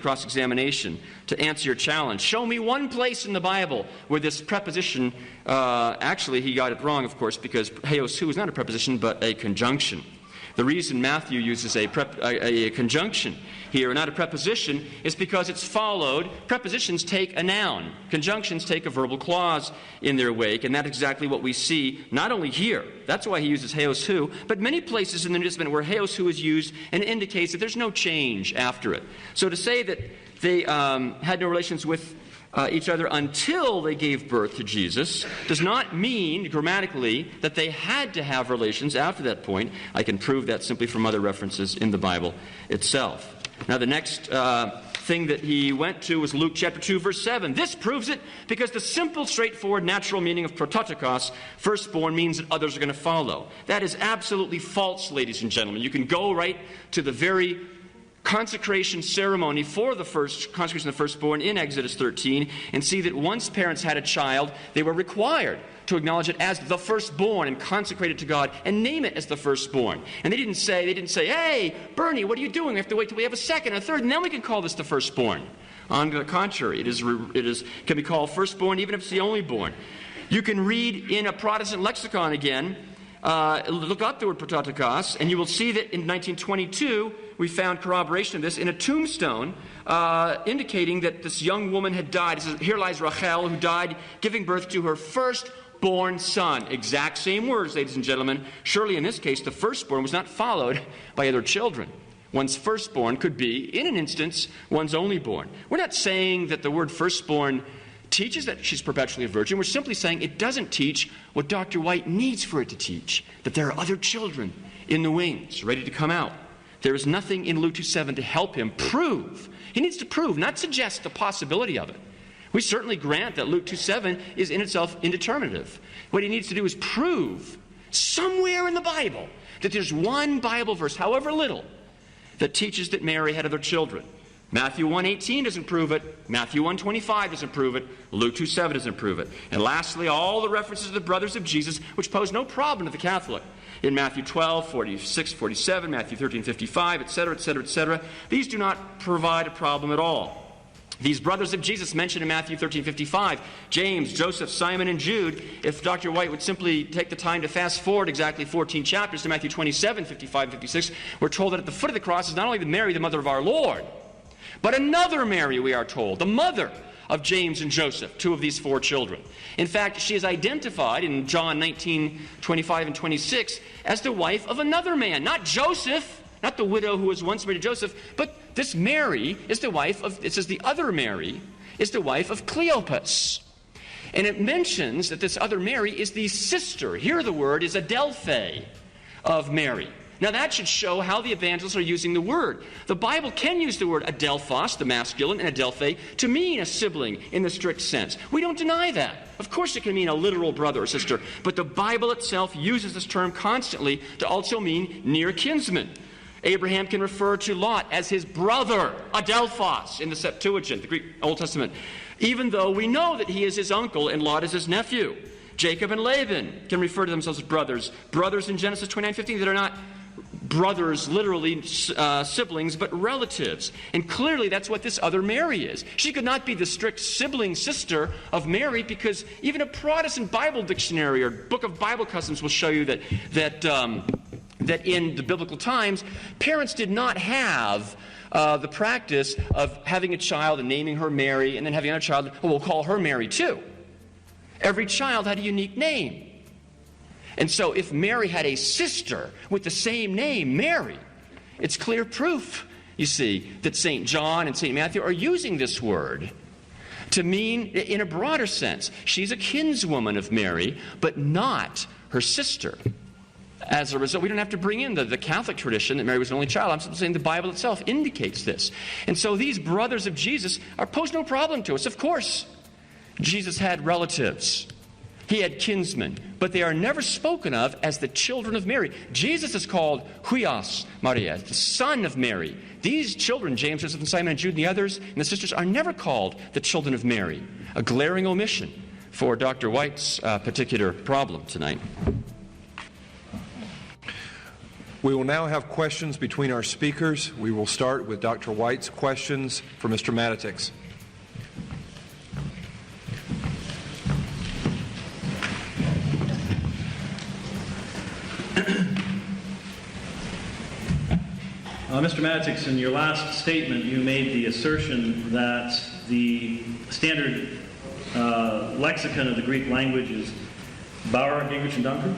cross-examination to answer your challenge. Show me one place in the Bible where this preposition, actually he got it wrong, of course, because heos is not a preposition but a conjunction. The reason Matthew uses a conjunction here, not a preposition, is because it's followed. Prepositions take a noun. Conjunctions take a verbal clause in their wake, and that's exactly what we see not only here. That's why he uses heos who, but many places in the New Testament where heos who is used, and it indicates that there's no change after it. So to say that they had no relations with each other until they gave birth to Jesus does not mean grammatically that they had to have relations after that point. I can prove that simply from other references in the Bible itself. Now the next thing that he went to was Luke chapter 2, verse 7. This proves it because the simple, straightforward, natural meaning of prototokos, firstborn, means that others are going to follow. That is absolutely false, ladies and gentlemen. You can go right to the very consecration ceremony for the consecration of the firstborn in Exodus 13 and see that once parents had a child, they were required to acknowledge it as the firstborn and consecrate it to God and name it as the firstborn. And they didn't say, hey, Bernie, what are you doing? We have to wait till we have a second, a third, and then we can call this the firstborn. On the contrary, it can be called firstborn even if it's the only born. You can read in a Protestant lexicon again, look up the word prototokos, and you will see that in 1922 we found corroboration of this in a tombstone indicating that this young woman had died. It says, here lies Rachel, who died giving birth to her firstborn son. Exact same words, ladies and gentlemen. Surely in this case the firstborn was not followed by other children. One's firstborn could be, in an instance, one's only born. We're not saying that the word firstborn teaches that she's perpetually a virgin. We're simply saying it doesn't teach what Dr. White needs for it to teach, that there are other children in the wings ready to come out. There is nothing in Luke 2:7 to help him prove. He needs to prove, not suggest the possibility of it. We certainly grant that Luke 2:7 is in itself indeterminative. What he needs to do is prove somewhere in the Bible that there's one Bible verse, however little, that teaches that Mary had other children. Matthew 1:18 doesn't prove it. Matthew 1:25 doesn't prove it. Luke 2:7 doesn't prove it. And lastly, all the references to the brothers of Jesus, which pose no problem to the Catholic. In Matthew 12:46, 47, Matthew 13:55, etc., etc., etc. These do not provide a problem at all. These brothers of Jesus mentioned in Matthew 13:55, James, Joseph, Simon, and Jude, if Dr. White would simply take the time to fast forward exactly 14 chapters to Matthew 27:55, 56, we're told that at the foot of the cross is not only Mary, the mother of our Lord, but another Mary, we are told, the mother of James and Joseph, two of these four children. In fact, she is identified in John 19:25 and 26 as the wife of another man, not Joseph, not the widow who was once married to Joseph, but this Mary is the wife of, it says the other Mary is the wife of Cleopas. And it mentions that this other Mary is the sister, here the word is Adelphi, of Mary. Now that should show how the evangelists are using the word. The Bible can use the word adelphos, the masculine, and adelphe to mean a sibling in the strict sense. We don't deny that. Of course it can mean a literal brother or sister, but the Bible itself uses this term constantly to also mean near kinsman. Abraham can refer to Lot as his brother, adelphos, in the Septuagint, the Greek Old Testament, even though we know that he is his uncle and Lot is his nephew. Jacob and Laban can refer to themselves as brothers. Brothers in Genesis 29:15 that are not brothers, literally siblings, but relatives. And clearly that's what this other Mary is. She could not be the strict sibling sister of Mary because even a Protestant Bible dictionary or book of Bible customs will show you that in the biblical times, parents did not have the practice of having a child and naming her Mary and then having another child, well, we'll call her Mary too. Every child had a unique name. And so if Mary had a sister with the same name, Mary, it's clear proof, you see, that St. John and St. Matthew are using this word to mean, in a broader sense, she's a kinswoman of Mary, but not her sister. As a result, we don't have to bring in the Catholic tradition that Mary was an only child. I'm simply saying the Bible itself indicates this. And so these brothers of Jesus pose no problem to us. Of course, Jesus had relatives. He had kinsmen, but they are never spoken of as the children of Mary. Jesus is called Huios Maria, the son of Mary. These children, James, Joseph, and Simon, and Jude, and the others, and the sisters, are never called the children of Mary. A glaring omission for Dr. White's particular problem tonight. We will now have questions between our speakers. We will start with Dr. White's questions for Mr. Matitix. Mr. Matitix, in your last statement, you made the assertion that the standard lexicon of the Greek language is Bauer, Gingrich, and Dunker?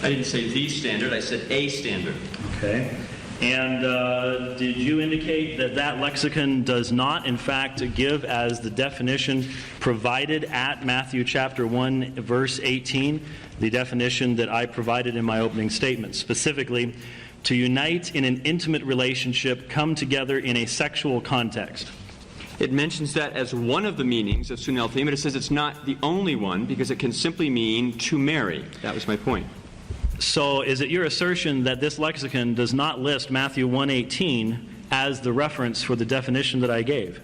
I didn't say the standard, I said a standard. Okay. And did you indicate that that lexicon does not, in fact, give as the definition provided at Matthew chapter 1, verse 18, the definition that I provided in my opening statement, specifically, to unite in an intimate relationship, come together in a sexual context? It mentions that as one of the meanings of sunelthein, but it says it's not the only one because it can simply mean to marry. That was my point. So is it your assertion that this lexicon does not list Matthew 1:18 as the reference for the definition that I gave?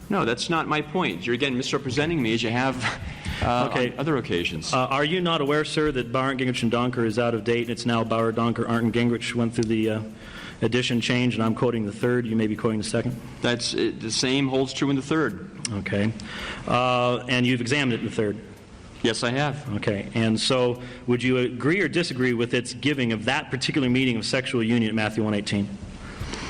No, that's not my point. You're again misrepresenting me as you have on other occasions. Are you not aware, sir, that Bauer, Gingrich, and Donker is out of date? It's now Bauer, Donker, Arndt, and Gingrich went through the edition change, and I'm quoting the third. You may be quoting the second. That's the same holds true in the third. Okay. And you've examined it in the third. Yes, I have. Okay. And so would you agree or disagree with its giving of that particular meaning of sexual union at Matthew 1:18?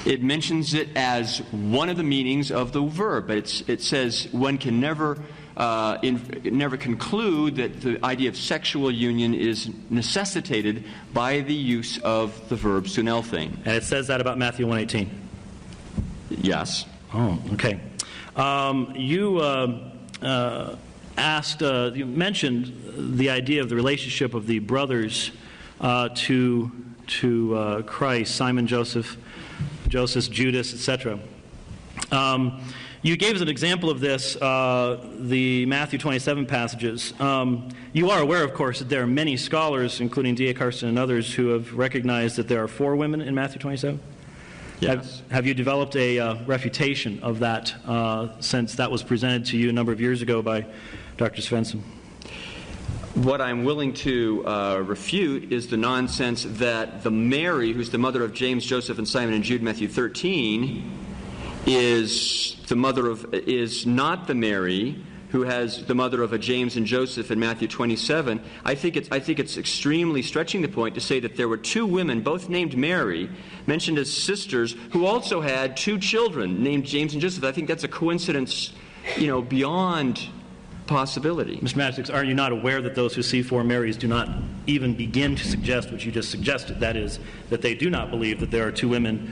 It mentions it as one of the meanings of the verb, but it says one can never conclude that the idea of sexual union is necessitated by the use of the verb sunelthein. And it says that about Matthew 1:18? Yes. Oh, okay. You mentioned the idea of the relationship of the brothers to Christ, Simon, Joseph, Judas, etc. You gave us an example of this, the Matthew 27 passages. You are aware, of course, that there are many scholars, including D.A. Carson and others, who have recognized that there are 4 women in Matthew 27? Yes. Have you developed a refutation of that since that was presented to you a number of years ago by Dr. Svensson? What I'm willing to refute is the nonsense that the Mary, who's the mother of James, Joseph, and Simon and Jude, Matthew 13, is not the Mary who has the mother of a James and Joseph in Matthew 27. I think it's extremely stretching the point to say that there were 2 women, both named Mary, mentioned as sisters, who also had 2 children named James and Joseph. I think that's a coincidence, beyond possibility. Mr. Matitix, are you not aware that those who see 4 Marys do not even begin to suggest what you just suggested? That is, that they do not believe that there are 2 women